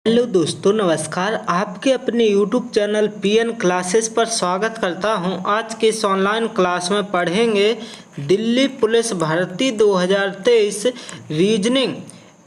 Hello दोस्तों, नमस्कार। आपके अपने YouTube चैनल पीएन क्लासेस पर स्वागत करता हूं। आज के इस ऑनलाइन क्लास में पढ़ेंगे दिल्ली पुलिस भर्ती 2023 रीजनिंग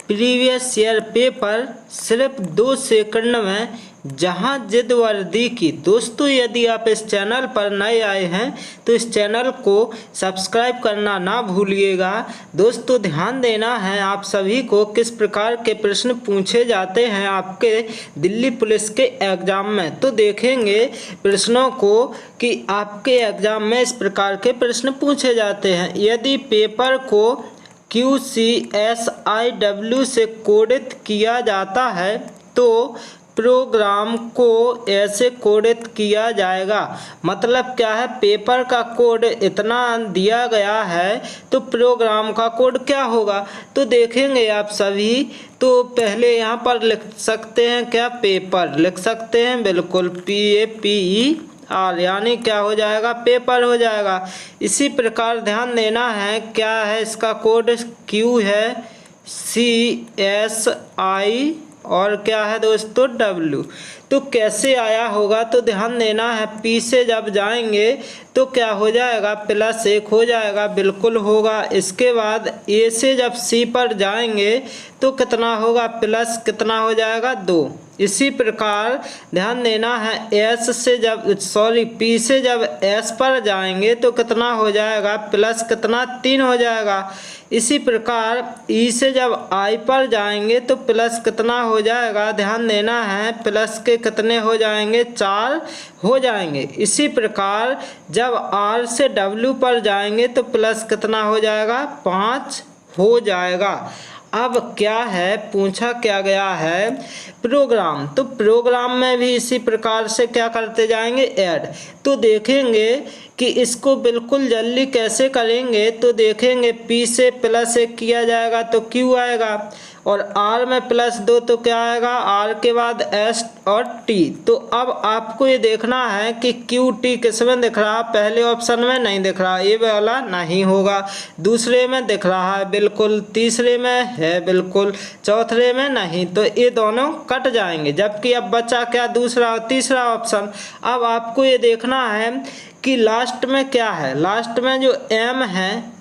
प्रीवियस ईयर पेपर सिर्फ 2 सेकंड में जहां वर्दी की। दोस्तों, यदि आप इस चैनल पर नए आए हैं तो इस चैनल को सब्सक्राइब करना ना भूलिएगा। दोस्तों, ध्यान देना है आप सभी को किस प्रकार के प्रश्न पूछे जाते हैं आपके दिल्ली पुलिस के एग्जाम में। तो देखेंगे प्रश्नों को कि आपके एग्जाम में इस प्रकार के प्रश्न पूछे जाते हैं। यदि पेपर को QCSIW से कोडित किया जाता है तो प्रोग्राम को ऐसे कोडित किया जाएगा। मतलब क्या है, पेपर का कोड इतना दिया गया है तो प्रोग्राम का कोड क्या होगा। तो देखेंगे आप सभी। तो पहले यहाँ पर लिख सकते हैं क्या, पेपर लिख सकते हैं, बिल्कुल PAPER, यानी क्या हो जाएगा, पेपर हो जाएगा। इसी प्रकार ध्यान देना है क्या है इसका कोड, Q है CSI और क्या है दोस्तों W। तो कैसे आया होगा, तो ध्यान देना है P से जब जाएंगे तो क्या हो जाएगा, +1 हो जाएगा, बिल्कुल होगा। इसके बाद A से जब C पर जाएंगे तो कितना होगा, प्लस कितना हो जाएगा, 2। इसी प्रकार ध्यान देना है P से जब S पर जाएंगे तो कितना हो जाएगा, प्लस कितना, 3 हो जाएगा। इसी प्रकार E से जब I पर जाएंगे तो प्लस कितना हो जाएगा, ध्यान देना है प्लस के कितने हो जाएंगे, 4 हो जाएंगे। इसी प्रकार जब R से W पर जाएंगे तो प्लस कितना हो जाएगा, 5 हो जाएगा। अब क्या है, पूछा क्या गया है, प्रोग्राम। तो प्रोग्राम में भी इसी प्रकार से क्या करते जाएंगे, ऐड। तो देखेंगे कि इसको बिल्कुल जल्दी कैसे करेंगे। तो देखेंगे P से +1 किया जाएगा तो Q आएगा, और R में +2 तो क्या आएगा, R के बाद S और T। तो अब आपको ये देखना है कि QT किस में दिख रहा, पहले ऑप्शन में नहीं दिख रहा, ये वाला नहीं होगा। दूसरे में दिख रहा है बिल्कुल, तीसरे में है बिल्कुल, चौथे में नहीं, तो ये दोनों कट जाएंगे। जबकि अब बचा क्या, दूसरा और तीसरा ऑप्शन। अब आपको ये देखना है कि लास्ट में क्या है, लास्ट में जो M है,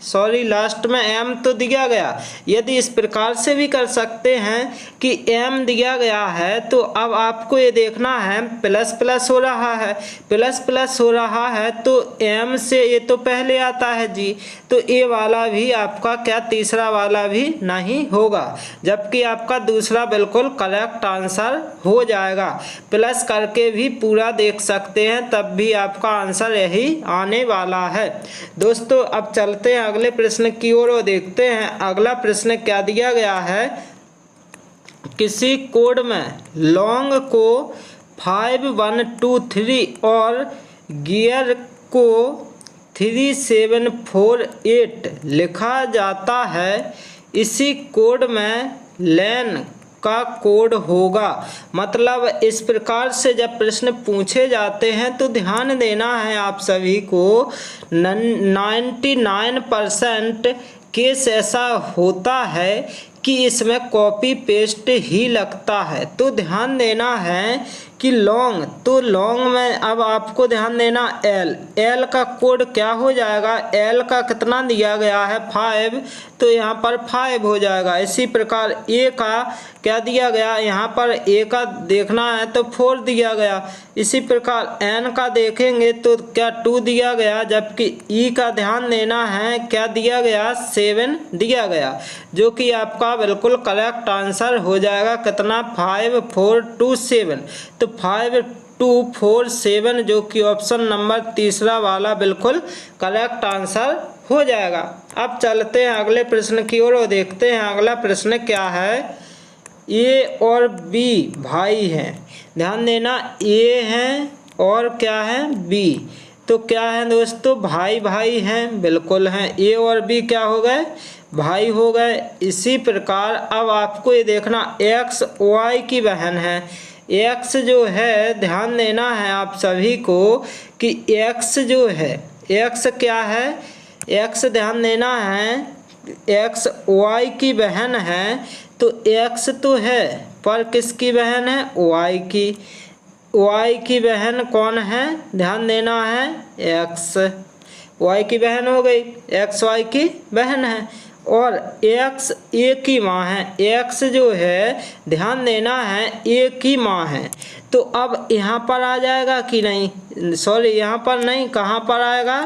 लास्ट में M तो दिया गया। यदि इस प्रकार से भी कर सकते हैं कि M दिया गया है तो अब आपको ये देखना है प्लस हो रहा है, प्लस हो रहा है तो M से ये तो पहले आता है जी, तो ये वाला भी आपका क्या, तीसरा वाला भी नहीं होगा। जबकि आपका दूसरा बिल्कुल करेक्ट आंसर हो जाएगा। प्लस करके भी पूरा देख सकते हैं, तब भी आपका आंसर यही आने वाला है। दोस्तों, अब चलते हैं अगले प्रश्न की ओर और देखते हैं अगला प्रश्न क्या दिया गया है। किसी कोड में लॉन्ग को 5 1 2 3 और गियर को 3 7 4 8 लिखा जाता है, इसी कोड में लेन का कोड होगा। मतलब इस प्रकार से जब प्रश्न पूछे जाते हैं तो ध्यान देना है आप सभी को, 99% केस ऐसा होता है कि इसमें कॉपी पेस्ट ही लगता है। तो ध्यान देना है कि लॉन्ग, तो लॉन्ग में अब आपको ध्यान देना L का कोड क्या हो जाएगा, L का कितना दिया गया है, 5, तो यहाँ पर 5 हो जाएगा। इसी प्रकार A का क्या दिया गया, यहाँ पर A का देखना है तो 4 दिया गया। इसी प्रकार N का देखेंगे तो क्या 2 दिया गया, जबकि E का ध्यान देना है क्या दिया गया, 7 दिया गया, जो कि आपका बिल्कुल करेक्ट आंसर हो जाएगा। कितना, 5 4 2 7, तो 5 2 4 7 जो कि ऑप्शन नंबर तीसरा वाला बिल्कुल करेक्ट आंसर हो जाएगा। अब चलते हैं अगले प्रश्न की ओर और देखते हैं अगला प्रश्न क्या है। A और B भाई हैं, ध्यान देना, A हैं और क्या है, B। तो क्या है दोस्तों, भाई भाई हैं, बिल्कुल हैं। A और B क्या हो गए, भाई हो गए। इसी प्रकार अब आपको ये देखना X Y की बहन है। X जो है, ध्यान देना है आप सभी को कि X जो है, X क्या है, X ध्यान देना है X Y की बहन है, तो x तो है पर किसकी बहन है, y की। y की बहन कौन है, ध्यान देना है x, y की बहन हो गई, x y की बहन है। और x एक ही माँ है, x जो है ध्यान देना है एक ही माँ है। तो अब यहाँ पर आ जाएगा कि नहीं, सॉरी यहाँ पर नहीं, कहाँ पर आएगा,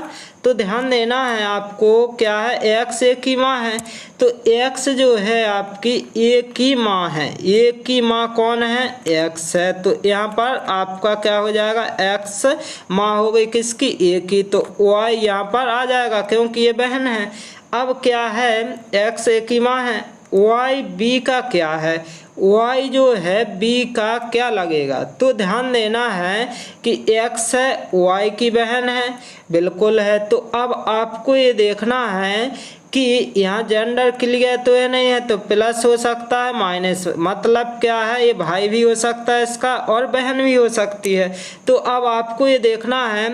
तो ध्यान देना है आपको, क्या है x एक ही माँ है। तो x जो है आपकी एक ही माँ है, एक ही माँ कौन है, x है। तो यहाँ पर आपका क्या हो जाएगा, x माँ हो गई किसकी, एक ही, तो y यहाँ पर आ जाएगा क्योंकि ये बहन है। अब क्या है, x एक ही माँ है, y b का क्या है, y जो है b का क्या लगेगा, तो ध्यान देना है कि x है y की बहन है, बिल्कुल है। तो अब आपको ये देखना है कि यहाँ जेंडर क्लियर तो है नहीं है, तो प्लस हो सकता है माइनस, मतलब क्या है ये भाई भी हो सकता है इसका और बहन भी हो सकती है। तो अब आपको ये देखना है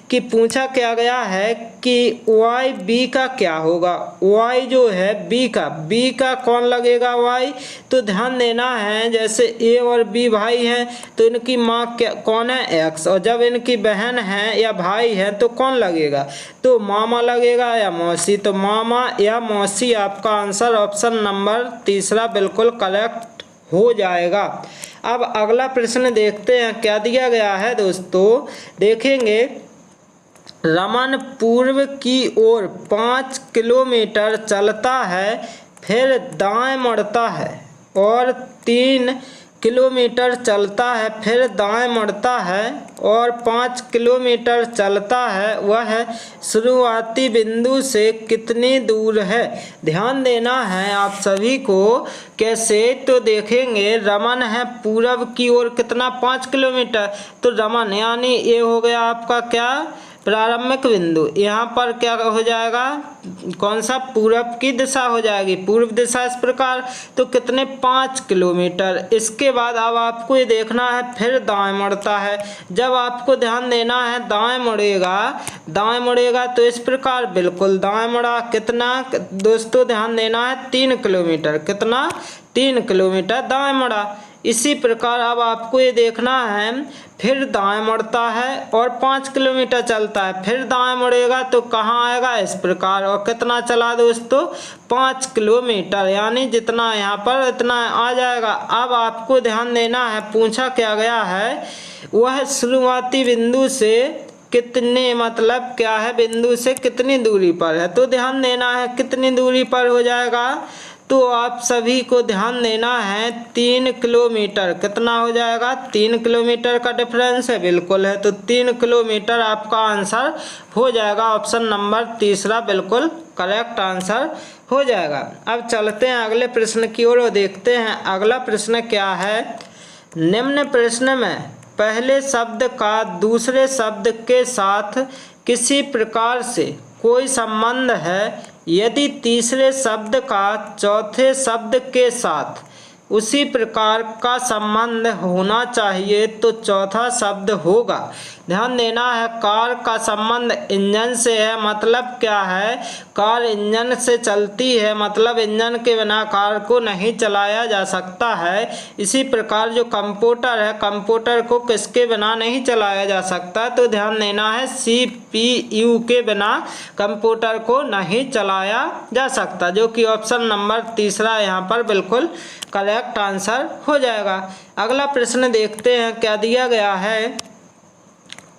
कि पूछा क्या गया है कि y b का क्या होगा, y जो है b का कौन लगेगा y, तो ध्यान देना है जैसे a और b भाई हैं तो इनकी माँ क्या कौन है, x, और जब इनकी बहन है या भाई है तो कौन लगेगा, तो मामा लगेगा या मौसी, तो मामा या मौसी आपका आंसर ऑप्शन नंबर तीसरा बिल्कुल करेक्ट हो जाएगा। अब अगला प्रश्न देखते हैं क्या दिया गया है दोस्तों, देखेंगे रमन पूर्व की ओर 5 किलोमीटर चलता है, फिर दाएं मुड़ता है और 3 किलोमीटर चलता है, फिर दाएं मुड़ता है और 5 किलोमीटर चलता है, वह शुरुआती बिंदु से कितनी दूर है। ध्यान देना है आप सभी को, कैसे, तो देखेंगे रमन है पूर्व की ओर कितना 5 किलोमीटर, तो रमन यानी ये हो गया आपका क्या, प्रारंभिक बिंदु, यहाँ पर क्या हो जाएगा, कौन सा, पूर्व की दिशा हो जाएगी, पूर्व दिशा इस प्रकार, तो कितने 5 किलोमीटर। इसके बाद अब आपको ये देखना है फिर दाएं मुड़ता है, जब आपको ध्यान देना है दाएं मुड़ेगा तो इस प्रकार बिल्कुल दाएं मुड़ा, कितना दोस्तों ध्यान देना है 3 किलोमीटर, कितना 3 किलोमीटर दाएं मुड़ा। इसी प्रकार अब आपको ये देखना है फिर दाएं मुड़ता है और 5 किलोमीटर चलता है, फिर दाएं मुड़ेगा तो कहाँ आएगा, इस प्रकार, और कितना चला दोस्तों 5 किलोमीटर, यानी जितना यहाँ पर इतना आ जाएगा। अब आपको ध्यान देना है पूछा क्या गया है, वह शुरुआती बिंदु से कितने, मतलब क्या है, बिंदु से कितनी दूरी पर है, तो ध्यान देना है कितनी दूरी पर हो जाएगा, तो आप सभी को ध्यान देना है 3 किलोमीटर, कितना हो जाएगा 3 किलोमीटर का डिफरेंस है, बिल्कुल है, तो 3 किलोमीटर आपका आंसर हो जाएगा, ऑप्शन नंबर तीसरा बिल्कुल करेक्ट आंसर हो जाएगा। अब चलते हैं अगले प्रश्न की ओर और देखते हैं अगला प्रश्न क्या है। निम्न प्रश्न में पहले शब्द का दूसरे शब्द के साथ किसी प्रकार से कोई संबंध है, यदि तीसरे शब्द का चौथे शब्द के साथ उसी प्रकार का संबंध होना चाहिए तो चौथा शब्द होगा। ध्यान देना है कार का संबंध इंजन से है, मतलब क्या है, कार इंजन से चलती है, मतलब इंजन के बिना कार को नहीं चलाया जा सकता है। इसी प्रकार जो कंप्यूटर है, कंप्यूटर को किसके बिना नहीं चलाया जा सकता, तो ध्यान देना है CPU के बिना कंप्यूटर को नहीं चलाया जा सकता, जो कि ऑप्शन नंबर तीसरा यहाँ पर बिल्कुल करेक्ट आंसर हो जाएगा। अगला प्रश्न देखते हैं क्या दिया गया है।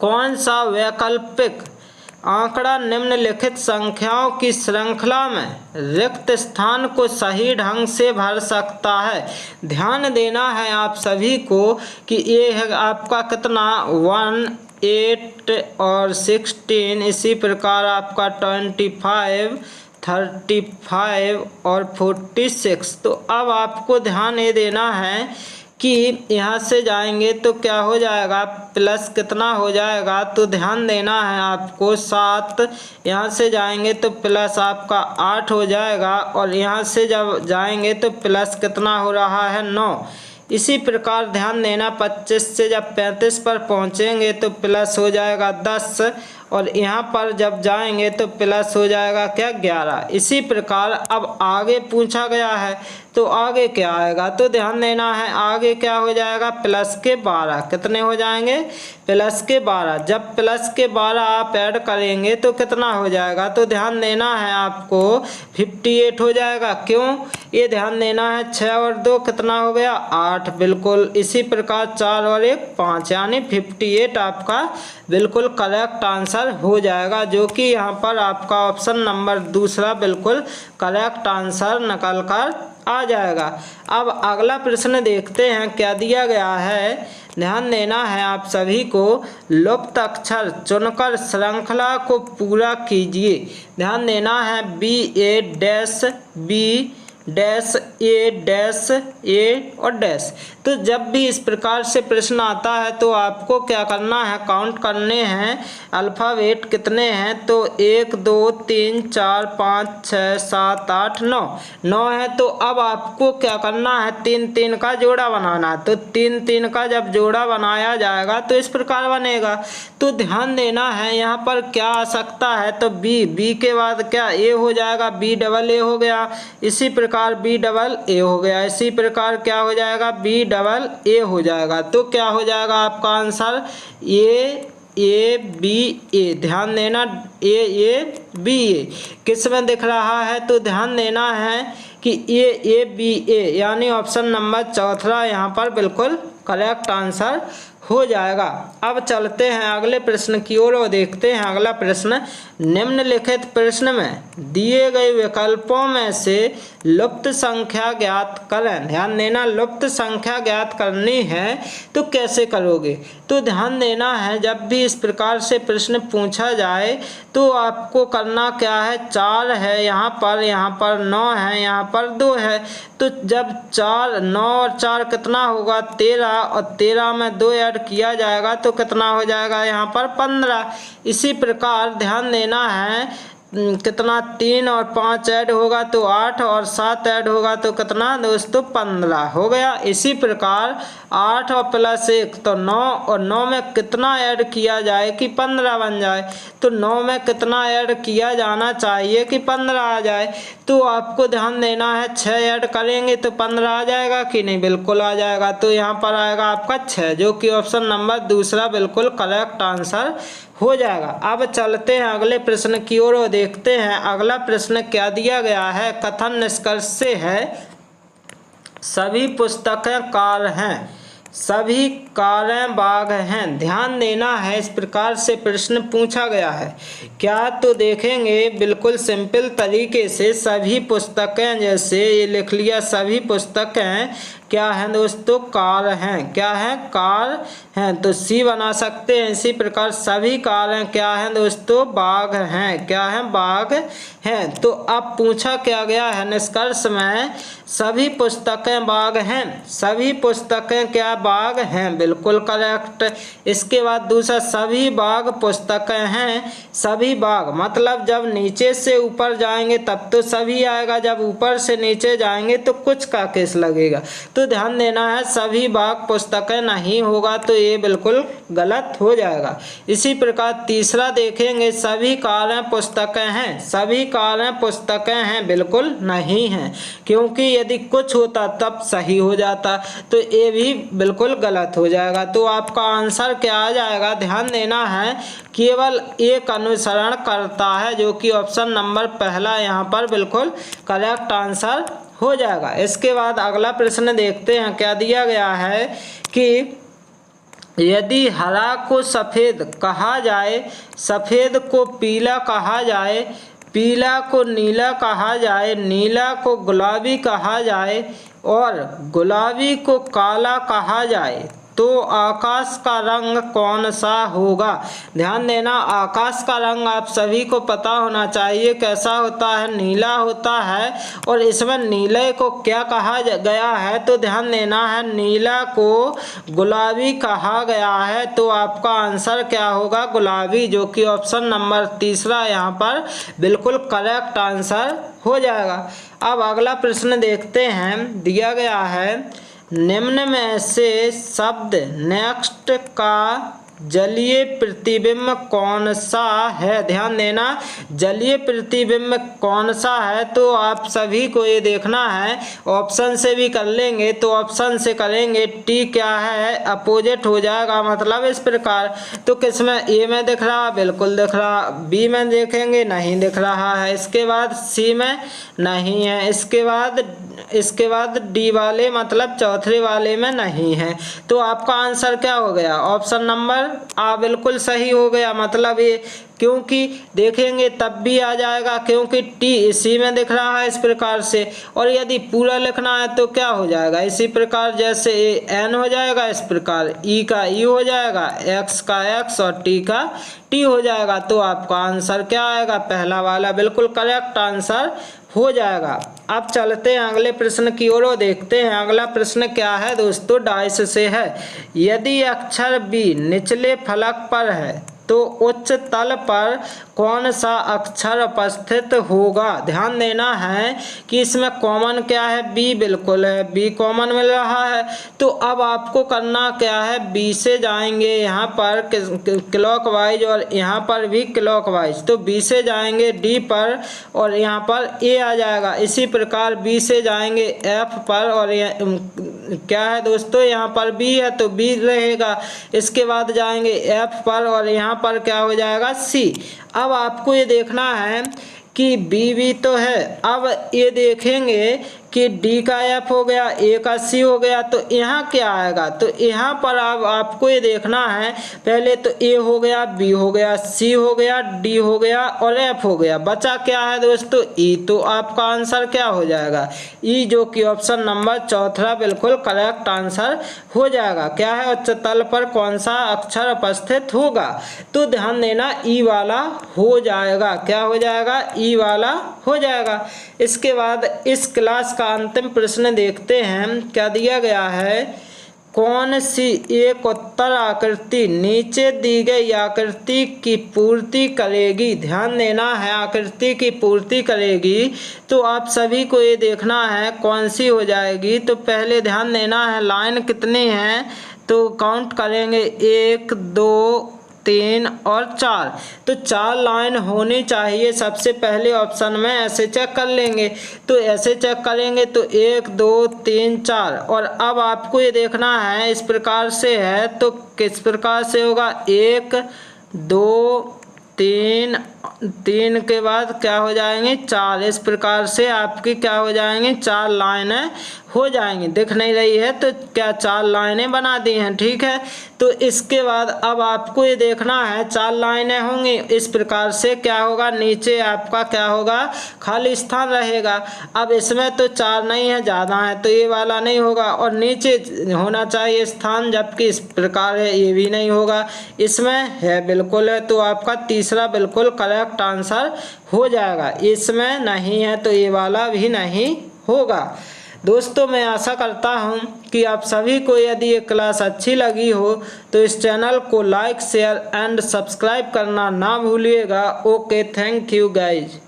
कौन सा वैकल्पिक आंकड़ा निम्नलिखित संख्याओं की श्रृंखला में रिक्त स्थान को सही ढंग से भर सकता है। ध्यान देना है आप सभी को कि ये है आपका कितना 1, 8 और 16, इसी प्रकार आपका 25, 35 और 46। तो अब आपको ध्यान ये देना है कि यहाँ से जाएंगे तो क्या हो जाएगा, प्लस कितना हो जाएगा, तो ध्यान देना है आपको 7, यहाँ से जाएंगे तो प्लस आपका 8 हो जाएगा, और यहाँ से जब जाएंगे तो प्लस कितना हो रहा है 9। इसी प्रकार ध्यान देना 25 से जब 35 पर पहुँचेंगे तो प्लस हो जाएगा 10, और यहाँ पर जब जाएंगे तो प्लस हो जाएगा क्या 11। इसी प्रकार अब आगे पूछा गया है तो आगे क्या आएगा, तो ध्यान देना है आगे क्या हो जाएगा, प्लस के 12। कितने हो जाएंगे, प्लस के 12। जब प्लस के 12 आप ऐड करेंगे तो कितना हो जाएगा, तो ध्यान देना है आपको 58 हो जाएगा। क्यों, ये ध्यान देना है 6 और 2 कितना हो गया, 8। बिल्कुल इसी प्रकार 4 और 1 5, यानी 58 आपका बिल्कुल करेक्ट आंसर हो जाएगा, जो कि यहाँ पर आपका ऑप्शन नंबर दूसरा बिल्कुल करेक्ट आंसर निकल कर आ जाएगा। अब अगला प्रश्न देखते हैं क्या दिया गया है। ध्यान देना है आप सभी को, लुप्त अक्षर चुनकर श्रृंखला को पूरा कीजिए। ध्यान देना है B डैश ए और डैश। तो जब भी इस प्रकार से प्रश्न आता है तो आपको क्या करना है, काउंट करने हैं अल्फ़ाबेट कितने हैं, तो 1 2 3 4 5 6 7 8 9 है। तो अब आपको क्या करना है, 3 3 का जोड़ा बनाना है। तो 3 3 का जब जोड़ा बनाया जाएगा तो इस प्रकार बनेगा। तो ध्यान देना है यहाँ पर क्या आ सकता है, तो बी के बाद क्या ए हो जाएगा, B डबल ए हो गया। इसी प्रकार B डबल ए हो गया। इसी प्रकार क्या हो जाएगा, B डबल ए हो जाएगा। तो क्या हो जाएगा आपका आंसर, ए बी ए। ध्यान देना ए बी ए किस में दिख रहा है, तो ध्यान देना है कि ए बी ए, यानी ऑप्शन नंबर चौथा यहाँ पर बिल्कुल करेक्ट आंसर हो जाएगा। अब चलते हैं अगले प्रश्न की ओर और देखते हैं अगला प्रश्न। निम्नलिखित प्रश्न में दिए गए विकल्पों में से लुप्त संख्या ज्ञात करें। ध्यान देना, लुप्त संख्या ज्ञात करनी है तो कैसे करोगे, तो ध्यान देना है जब भी इस प्रकार से प्रश्न पूछा जाए तो आपको करना क्या है, 4 है यहाँ पर 9 है, यहाँ पर 2 है। तो जब 4 9 और 4 कितना होगा 13, और 13 में 2 ऐड किया जाएगा तो कितना हो जाएगा यहाँ पर 15। इसी प्रकार ध्यान देना है कितना 3 और 5 ऐड होगा तो 8, और 7 ऐड होगा तो कितना दोस्तों 15 हो गया। इसी प्रकार 8 और प्लस 1 तो 9, और 9 में कितना ऐड किया जाए कि 15 बन जाए, तो 9 में कितना ऐड किया जाना चाहिए कि 15 आ जाए। तो आपको ध्यान देना है 6 ऐड करेंगे तो 15 आ जाएगा कि नहीं, बिल्कुल आ जाएगा। तो यहाँ पर आएगा आपका 6, जो कि ऑप्शन नंबर दूसरा बिल्कुल करेक्ट आंसर हो जाएगा। अब चलते हैं अगले प्रश्न की ओर और देखते हैं अगला प्रश्न क्या दिया गया है। कथन निष्कर्ष से है सभी पुस्तकें कार हैं, सभी कारें बाघ हैं। ध्यान देना है इस प्रकार से प्रश्न पूछा गया है क्या, तो देखेंगे बिल्कुल सिंपल तरीके से सभी पुस्तकें, जैसे ये लिख लिया सभी पुस्तकें क्या हैं दोस्तों, कार हैं। क्या है, कार हैं, तो सी बना सकते हैं। इसी प्रकार सभी कारें क्या हैं दोस्तों, बाघ हैं। क्या है, बाघ हैं। तो अब पूछा क्या गया है निष्कर्ष में, सभी पुस्तकें बाघ हैं, सभी पुस्तकें क्या बाघ हैं, बिल्कुल करेक्ट। इसके बाद दूसरा सभी बाघ पुस्तकें हैं, सभी बाघ मतलब जब नीचे से ऊपर जाएंगे तब तो सभी आएगा, जब ऊपर से नीचे जाएंगे तो कुछ का केस लगेगा। तो ध्यान देना है सभी बाघ पुस्तकें नहीं होगा, तो ये बिल्कुल गलत हो जाएगा। इसी प्रकार तीसरा देखेंगे सभी कारें पुस्तकें हैं, सभी कारें पुस्तकें हैं, बिल्कुल नहीं हैं, क्योंकि यदि कुछ होता तब सही हो जाता, तो ये भी बिल्कुल गलत हो जाएगा। तो आपका आंसर क्या आ जाएगा, ध्यान देना है केवल एक अनुसरण करता है, जो कि ऑप्शन नंबर पहला यहाँ पर बिल्कुल करेक्ट आंसर हो जाएगा। इसके बाद अगला प्रश्न देखते हैं क्या दिया गया है कि यदि हरा को सफ़ेद कहा जाए, सफ़ेद को पीला कहा जाए, पीला को नीला कहा जाए, नीला को गुलाबी कहा जाए और गुलाबी को काला कहा जाए, तो आकाश का रंग कौन सा होगा। ध्यान देना आकाश का रंग आप सभी को पता होना चाहिए कैसा होता है, नीला होता है। और इसमें नीले को क्या कहा गया है, तो ध्यान देना है नीला को गुलाबी कहा गया है, तो आपका आंसर क्या होगा, गुलाबी, जो कि ऑप्शन नंबर तीसरा यहाँ पर बिल्कुल करेक्ट आंसर हो जाएगा। अब अगला प्रश्न देखते हैं, दिया गया है निम्न में से शब्द नेक्स्ट का जलीय प्रतिबिंब कौन सा है? ध्यान देना, जलीय प्रतिबिंब कौन सा है? तो आप सभी को ये देखना है, ऑप्शन से भी कर लेंगे तो ऑप्शन से करेंगे, टी क्या है? अपोजिट हो जाएगा, मतलब इस प्रकार। तो किसमें? ए में दिख रहा, बिल्कुल दिख रहा। बी में देखेंगे, नहीं दिख रहा है। इसके बाद सी में नहीं है। इसके बाद डी वाले मतलब चौथे वाले में नहीं है। तो आपका आंसर क्या हो गया? ऑप्शन नंबर आ बिल्कुल सही हो गया। मतलब ये क्योंकि देखेंगे तब भी आ जाएगा, क्योंकि टी इसी में दिख रहा है इस प्रकार से। और यदि पूरा लिखना है तो क्या हो जाएगा? इसी प्रकार, जैसे एन हो जाएगा इस प्रकार, ई का ई हो जाएगा, एक्स का एक्स और टी का टी हो जाएगा। तो आपका आंसर क्या आएगा? पहला वाला बिल्कुल करेक्ट आंसर हो जाएगा। अब चलते हैं अगले प्रश्न की ओर और देखते हैं अगला प्रश्न क्या है दोस्तों। 22 से है, यदि अक्षर बी निचले फलक पर है तो उच्च तल पर कौन सा अक्षर उपस्थित होगा? ध्यान देना है कि इसमें कॉमन क्या है? बी बिल्कुल है, बी कॉमन मिल रहा है। तो अब आपको करना क्या है? बी से जाएंगे यहाँ पर क्लॉकवाइज और यहाँ पर भी क्लॉकवाइज। तो बी से जाएंगे डी पर और यहाँ पर ए आ जाएगा। इसी प्रकार बी से जाएंगे एफ पर और क्या है दोस्तों? यहाँ पर बी है तो बी रहेगा। इसके बाद जाएंगे एफ पर और यहाँ पर क्या हो जाएगा? सी। अब आपको ये देखना है कि बी भी तो है। अब ये देखेंगे कि डी का एफ हो गया, ए का सी हो गया, तो यहाँ क्या आएगा? तो यहाँ पर अब आपको ये देखना है, पहले तो ए हो गया, बी हो गया, सी हो गया, डी हो गया और एफ हो गया। बचा क्या है दोस्तों? ई। तो आपका आंसर क्या हो जाएगा? ई, जो कि ऑप्शन नंबर चौथा बिल्कुल करेक्ट आंसर हो जाएगा। क्या है? उच्च तल पर कौन सा अक्षर उपस्थित होगा? तो ध्यान देना, ई वाला हो जाएगा। क्या हो जाएगा? ई वाला हो जाएगा। इसके बाद इस क्लास का अंतिम प्रश्न देखते हैं, क्या दिया गया है? कौन सी एक उत्तर आकृति नीचे दी गई आकृति की पूर्ति करेगी? ध्यान देना है, आकृति की पूर्ति करेगी। तो आप सभी को ये देखना है कौन सी हो जाएगी। तो पहले ध्यान देना है, लाइन कितनी है तो काउंट करेंगे, 1 2 3 और 4। तो 4 लाइन होनी चाहिए। सबसे पहले ऑप्शन में ऐसे चेक कर लेंगे, तो ऐसे चेक करेंगे तो 1 2 3 4। और अब आपको ये देखना है, इस प्रकार से है तो किस प्रकार से होगा? 1 2 3 के बाद क्या हो जाएंगे? 4। इस प्रकार से आपकी क्या हो जाएंगे? 4 लाइनें हो जाएंगी। दिख नहीं रही है तो क्या 4 लाइनें बना दी हैं, ठीक है। तो इसके बाद अब आपको ये देखना है, 4 लाइनें होंगी। इस प्रकार से क्या होगा? नीचे आपका क्या होगा? खाली स्थान रहेगा। अब इसमें तो 4 नहीं है, ज़्यादा है, तो ये वाला नहीं होगा और नीचे होना चाहिए स्थान, जबकि इस प्रकार है, ये भी नहीं होगा। इसमें है, बिल्कुल है, तो आपका तीसरा बिल्कुल करेक्ट आंसर हो जाएगा। इसमें नहीं है तो ये वाला भी नहीं होगा। दोस्तों, मैं आशा करता हूं कि आप सभी को यदि ये क्लास अच्छी लगी हो तो इस चैनल को लाइक शेयर एंड सब्सक्राइब करना ना भूलिएगा। Okay, thank you guys.